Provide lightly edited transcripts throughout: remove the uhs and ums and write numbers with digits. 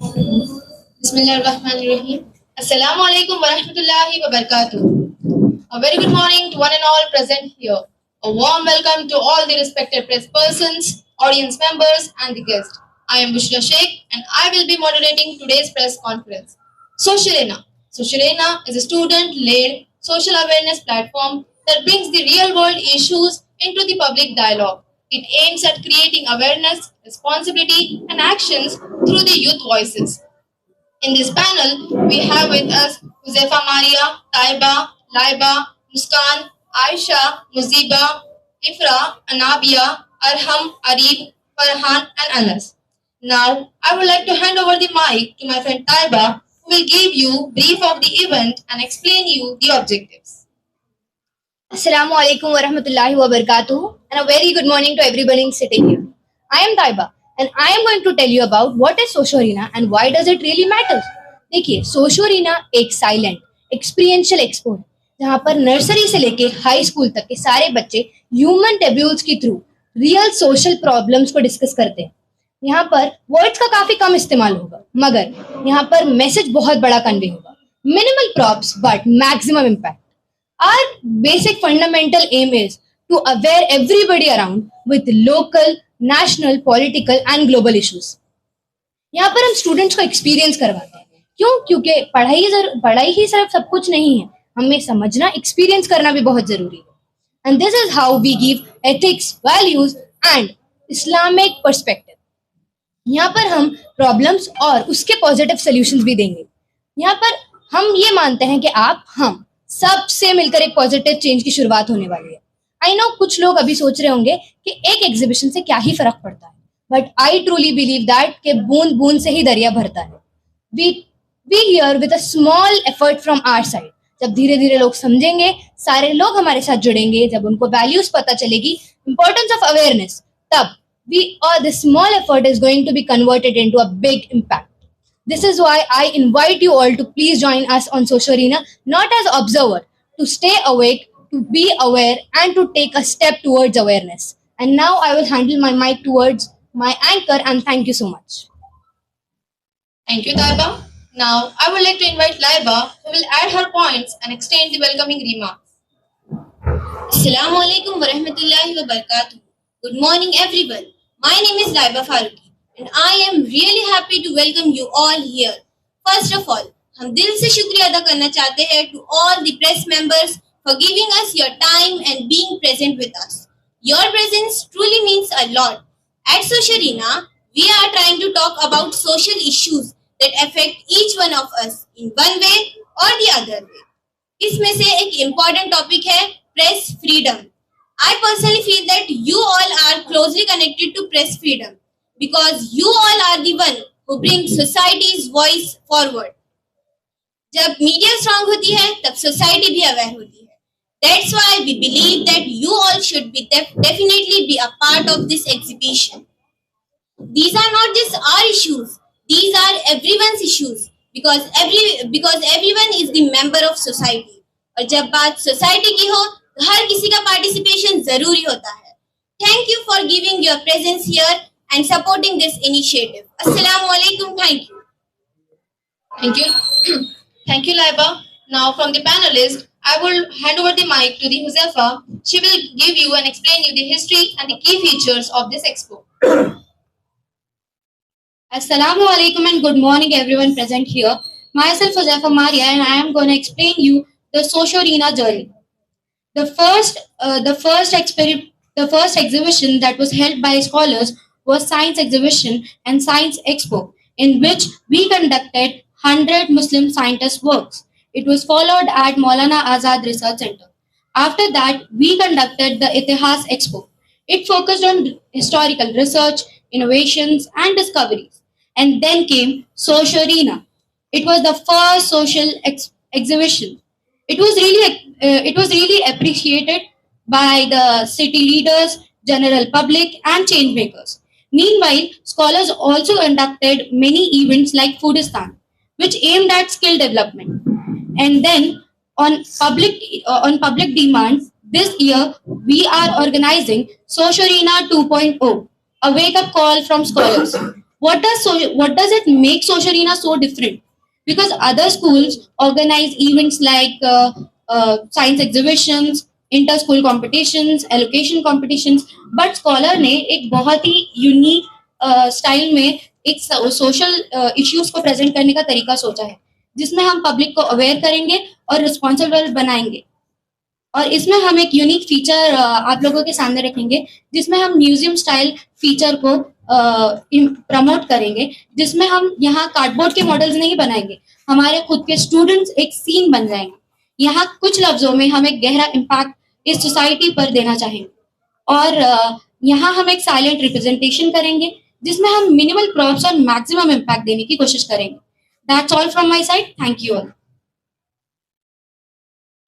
Bismillahirrahmanirrahim. Assalamu alaikum wa rahmatullahi wa barakatuh. A very good morning to one and all present here. A warm welcome to all the respected press persons, audience members, and the guests. I am Bushra Sheikh and I will be moderating today's press conference. Socialena. Socialena is a student-led social awareness platform that brings the real-world issues into the public dialogue. It aims at creating awareness, responsibility, and actions through the youth voices. In this panel, we have with us Huzefa Maria, Taiba, Laiba, Muskan, Aisha, Muziba, Ifra, Anabia, Arham, Arif, Farhan, and Anas. Now, I would like to hand over the mic to my friend Taiba, who will give you brief of the event and explain you the objectives. Assalamu alaikum wa rahmatullahi wa barakatuh, and a very good morning to everybody sitting here. I am Taiba and I am going to tell you about what is Socio Arena and why does it really matter. देखिए, socio arena एक silent experiential expo है जहाँ पर nursery से लेके high school तक के सारे बच्चे ह्यूमन टेब्यूल्स के थ्रू रियल सोशल प्रॉब्लम्स को डिस्कस करते हैं. यहाँ पर वर्ड्स का काफी कम इस्तेमाल होगा मगर यहाँ पर मैसेज बहुत बड़ा कन्वे होगा. Minimal props but maximum impact. Our basic fundamental aim is to aware everybody around with local, national, political and global issues. यहाँ पर हम स्टूडेंट्स को एक्सपीरियंस करवाते हैं. क्यों? क्योंकि पढ़ाई ही सिर्फ सब कुछ नहीं है, हमें समझना, एक्सपीरियंस करना भी बहुत जरूरी है. And this is how we give ethics, values and Islamic perspective. यहाँ पर हम प्रॉब्लम्स और उसके पॉजिटिव सोल्यूशंस भी देंगे. यहाँ पर हम ये मानते हैं कि हम सबसे मिलकर एक पॉजिटिव चेंज की शुरुआत होने वाली है. आई नो कुछ लोग अभी सोच रहे होंगे कि एक एग्जीबिशन से क्या ही फर्क पड़ता है, but I truly believe that कि बूंद बूंद से ही दरिया भरता है. We here with a small effort from our side. जब धीरे धीरे लोग समझेंगे, सारे लोग हमारे साथ जुड़ेंगे, जब उनको वैल्यूज पता चलेगी, इंपॉर्टेंस ऑफ अवेयरनेस, तब the small effort is going to be converted into a big impact. This is why I invite you all to please join us on Socio Arena, not as observer, to stay awake, to be aware, and to take a step towards awareness. And now I will handle my mic towards my anchor, and thank you so much. Thank you, Taiba. Now, I would like to invite Laiba, who will add her points and extend the welcoming remarks. Assalamu alaikum wa rahmatullahi wa barakatuh. Good morning, everyone. My name is Laiba Faruqi, and I am really happy to welcome you all here. First of all, हम दिल से शुक्रिया अदा करना चाहते हैं to all the press members for giving us your time and being present with us. Your presence truly means a lot. At Socio Arena, we are trying to talk about social issues that affect each one of us in one way or the other way. इसमें से एक important topic है press freedom. I personally feel that you all are closely connected to press freedom because you all are the one who bring society's voice forward. जब media strong होती है तब society भी aware होती है. That's why we believe that you all should be definitely be a part of this exhibition. These are not just our issues; these are everyone's issues because everyone is the member of society. और जब बात society की हो तो हर किसी का participation जरूरी होता है. Thank you for giving your presence here and supporting this initiative. Assalamu alaikum. Thank you. Thank you. Thank you, Laiba. Now, from the panelists, I will hand over the mic to the Huzefa. She will give you and explain you the history and the key features of this expo. Assalamu alaikum and good morning everyone present here. Myself Huzefa Maria and I am going to explain you the Socio Arena journey. The first exhibition that was held by scholars was Science Exhibition and Science Expo, in which we conducted 100 Muslim scientists' works. It was followed at Maulana Azad Research Center. After that, we conducted the Itihas Expo. It focused on historical research, innovations, and discoveries. And then came Socio Arena. It was the first social exhibition. It was really appreciated by the city leaders, general public, and change makers. Meanwhile, scholars also conducted many events like Foodistan, which aimed at skill development. And then, on public demand, this year we are organizing Socio Arena 2.0, a wake-up call from scholars. what does it make Social Arena so different? Because other schools organize events like science exhibitions, inter-school competitions, allocation competitions, but Scholar ने एक बहुत ही unique style में एक social issues को present करने का तरीका सोचा है, जिसमें हम पब्लिक को अवेयर करेंगे और रिस्पॉन्सिबल बनाएंगे। और इसमें हम एक यूनिक फीचर आप लोगों के सामने रखेंगे, जिसमें हम म्यूजियम स्टाइल फीचर को प्रमोट करेंगे, जिसमें हम यहाँ कार्डबोर्ड के मॉडल्स नहीं बनाएंगे, हमारे खुद के स्टूडेंट्स एक सीन बन जाएंगे। यहाँ कुछ लफ्जों में हम एक गहरा इम्पैक्ट इस सोसाइटी पर देना चाहेंगे और यहाँ हम एक साइलेंट रिप्रेजेंटेशन करेंगे, जिसमें हम मिनिमल प्रॉप्स और मैक्सिमम इम्पैक्ट देने की कोशिश करेंगे। That's all from my side. Thank you all.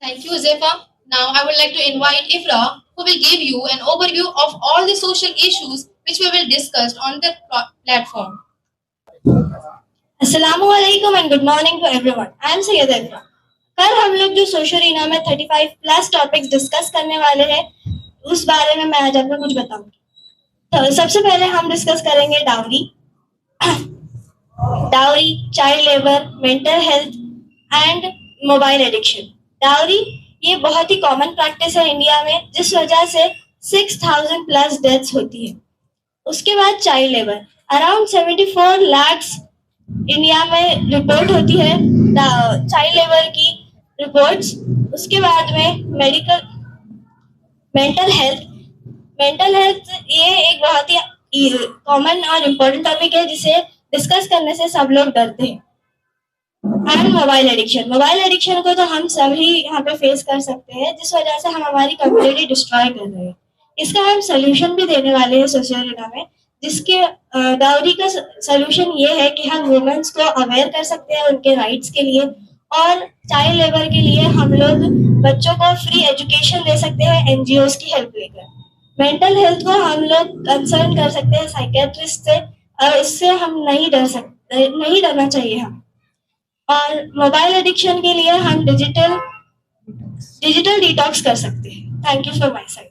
Thank you, Zefa. Now I would like to invite Ifra, who will give you an overview of all the social issues which we will discuss on the platform. Assalamualaikum and good morning to everyone. I am Sayyid Ifra. कल हम लोग जो social arena में 35 plus topics discuss करने वाले हैं, उस बारे में मैं आज आपको कुछ बताऊंगी। तो सबसे पहले हम डिस्कस करेंगे dowry, child labour, mental health and mobile addiction. Dowry ये बहुत ही कॉमन प्रैक्टिस है इंडिया में, जिस वजह से 6000 प्लस डेथ्स होती है। उसके बाद child labour, around 74 lakh India में रिपोर्ट होती है चाइल्ड लेबर की रिपोर्ट्स। उसके बाद में मेंटल हेल्थ ये एक बहुत ही कॉमन और इम्पोर्टेंट टॉपिक है, जिसे डिस्कस करने से सब लोग डरते हैं। एंड मोबाइल एडिक्शन को तो हम सभी यहाँ पे फेस कर सकते हैं, जिस वजह से हम हमारी कम्युनिटी डिस्ट्रॉय कर रहे हैं। इसका हम सोल्यूशन भी देने वाले हैं सोशल मीडिया में, जिसके डाउरी का सोल्यूशन ये है कि हम वुमेन्स को अवेयर कर सकते हैं उनके राइट्स के लिए, और चाइल्ड लेबर के लिए हम लोग बच्चों को फ्री एजुकेशन दे सकते हैं एनजीओज की हेल्प लेकर। मेंटल हेल्थ को हम लोग कंसर्न कर सकते हैं साइकेट्रिस्ट से, और इससे हम नहीं डरना चाहिए हम। और मोबाइल एडिक्शन के लिए हम डिजिटल डिटॉक्स कर सकते हैं। Thank you for my side.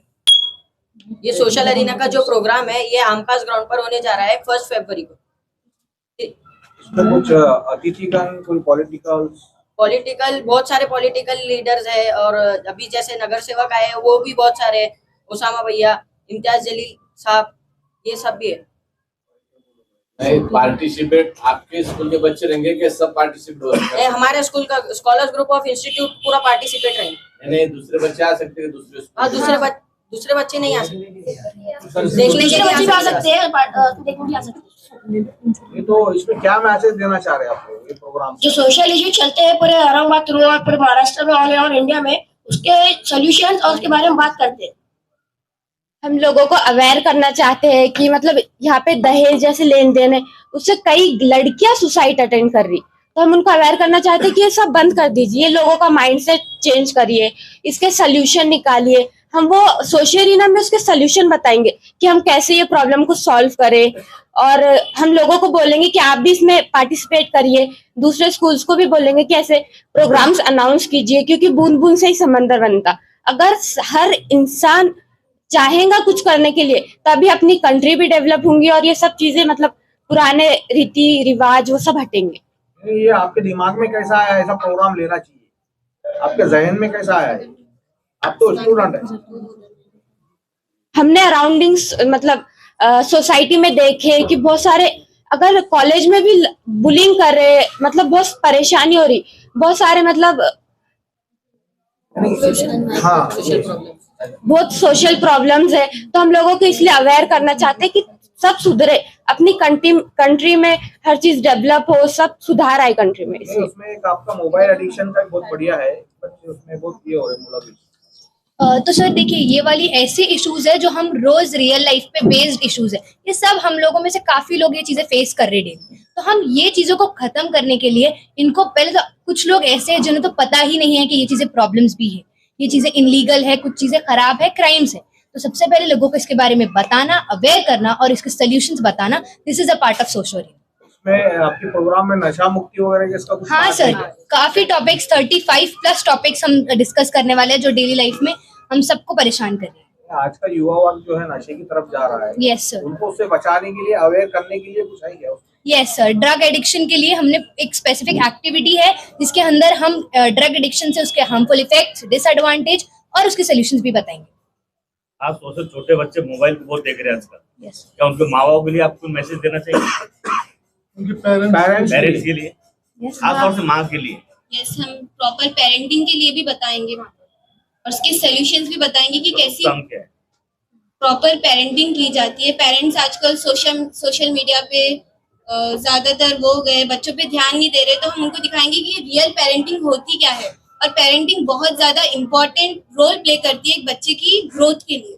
ये सोशल अरीना का जो प्रोग्राम है ये आमकास ग्राउंड पर होने जा रहा है 1 फरवरी को। इसमें कुछ अतिथिगण, कोई पॉलिटिकल बहुत सारे पॉलिटिकल लीडर्स है, और अभी जैसे नगर सेवक आए हैं वो भी बहुत सारे, उसामा भैया, इम्तियाज जलील साहब, ये सब भी है। नहीं पार्टिसिपेट आपके स्कूल के बच्चे रहेंगे कि सब पार्टिसिपेट हो सकते हैं? हमारे स्कूल का स्कॉलर्स ग्रुप ऑफ इंस्टीट्यूट पूरा पार्टिसिपेट रहेंगे। नहीं दूसरे बच्चे आ सकते हैं दूसरे स्कूल? दूसरे बच्चे नहीं आ सकते, देखने के लिए आ सकते हैं, देखने के आ सकते हैं। ये तो इसमें क्या मैसेज देना चाह रहे हैं आप लोग ये प्रोग्राम जो सोशल इश्यू चलते हैं पूरे औरंगाबाद थ्रू और पूरे महाराष्ट्र में, ऑल ओवर इंडिया में, उसके सॉल्यूशंस और उसके बारे में बात करते हैं। हम लोगों को अवेयर करना चाहते हैं कि मतलब यहाँ पे दहेज जैसे लेन देन है, उससे कई लड़कियां सुसाइड अटेंड कर रही, तो हम उनको अवेयर करना चाहते हैं कि ये सब बंद कर दीजिए, लोगों का माइंडसेट चेंज करिए, इसके सोल्यूशन निकालिए। हम वो सोशल अरीना में उसके सोल्यूशन बताएंगे कि हम कैसे ये प्रॉब्लम को सॉल्व करें, और हम लोगों को बोलेंगे कि आप भी इसमें पार्टिसिपेट करिए। दूसरे स्कूल्स को भी बोलेंगे कि ऐसे प्रोग्राम्स अनाउंस कीजिए, क्योंकि बूंद बूंद से ही समंदर बनता। अगर हर इंसान चाहेगा कुछ करने के लिए, तभी अपनी कंट्री भी डेवलप होंगी, और ये सब चीजें मतलब पुराने रीति रिवाज वो सब हटेंगे। ये आपके दिमाग में कैसा आया ऐसा प्रोग्राम लेना चाहिए? आपके जहन में कैसा आया है? आप तो स्टूडेंट है। हमने अराउंडिंग्स मतलब सोसाइटी में देखे कि बहुत सारे, अगर कॉलेज में भी बुलिंग कर रहे, मतलब बहुत परेशानी हो रही, बहुत सारे मतलब बहुत सोशल प्रॉब्लम्स है, तो हम लोगों को इसलिए अवेयर करना चाहते हैं कि सब सुधरे, अपनी कंट्री में हर चीज डेवलप हो, सब सुधार आए कंट्री में। उसमें एक आपका मोबाइल एडिक्शन का बहुत बढ़िया है, बच्चे उसमें बहुत ये हो रहे हैं। तो सर देखिए, ये वाली ऐसे इश्यूज है जो हम रोज रियल लाइफ पे बेस्ड इश्यूज है, ये सब हम लोगों में से काफी लोग ये चीजें फेस कर रहे हैं। तो हम ये चीजों को खत्म करने के लिए इनको पहले तो, कुछ लोग ऐसे हैं जिन्हें तो पता ही नहीं है कि ये चीजें प्रॉब्लम्स भी है, ये चीजें इनलीगल है, कुछ चीजें खराब है, क्राइम्स है। तो सबसे पहले लोगों को इसके बारे में बताना, अवेयर करना और इसके सोल्यूशंस बताना, this is a part of social. में आपके प्रोग्राम में नशा मुक्ति वगैरह इसका कुछ? हाँ सर, काफी टॉपिक्स 35 प्लस टॉपिक्स हम डिस्कस करने वाले हैं, जो डेली लाइफ में हम सबको परेशान कर रहे हैं। आज का युवा वर्ग जो है नशे की तरफ जा रहा है, यस सर, उनको उससे बचाने के लिए, अवेयर करने के लिए कुछ है क्या? यस सर, ड्रग एडिक्शन के लिए हमने एक स्पेसिफिक एक्टिविटी है जिसके अंदर हम ड्रग एडिक्शन से उसके हार्मफुल इफेक्ट्स, डिसएडवांटेज और उसके सॉल्यूशंस भी बताएंगे। आप सोचो छोटे बच्चे मोबाइल पे बहुत देख रहे हैं आजकल, यस, क्या उनके माँ बाप के लिए आपको मैसेज देना चाहिए? उनके पेरेंट्स के लिए, यस, खासतौर से माँ के लिए। यस, हम प्रॉपर पेरेंटिंग के लिए भी बताएंगे वहाँ पर और उसके सॉल्यूशंस भी बताएंगे कि कैसी काम क्या है, प्रॉपर पेरेंटिंग की जाती है। पेरेंट्स आजकल सोशल मीडिया पे ज्यादातर वो गए, बच्चों पे ध्यान नहीं दे रहे, तो हम उनको दिखाएंगे कि रियल पेरेंटिंग होती क्या है और पेरेंटिंग बहुत ज्यादा इम्पोर्टेंट रोल प्ले करती है एक बच्चे की ग्रोथ के लिए।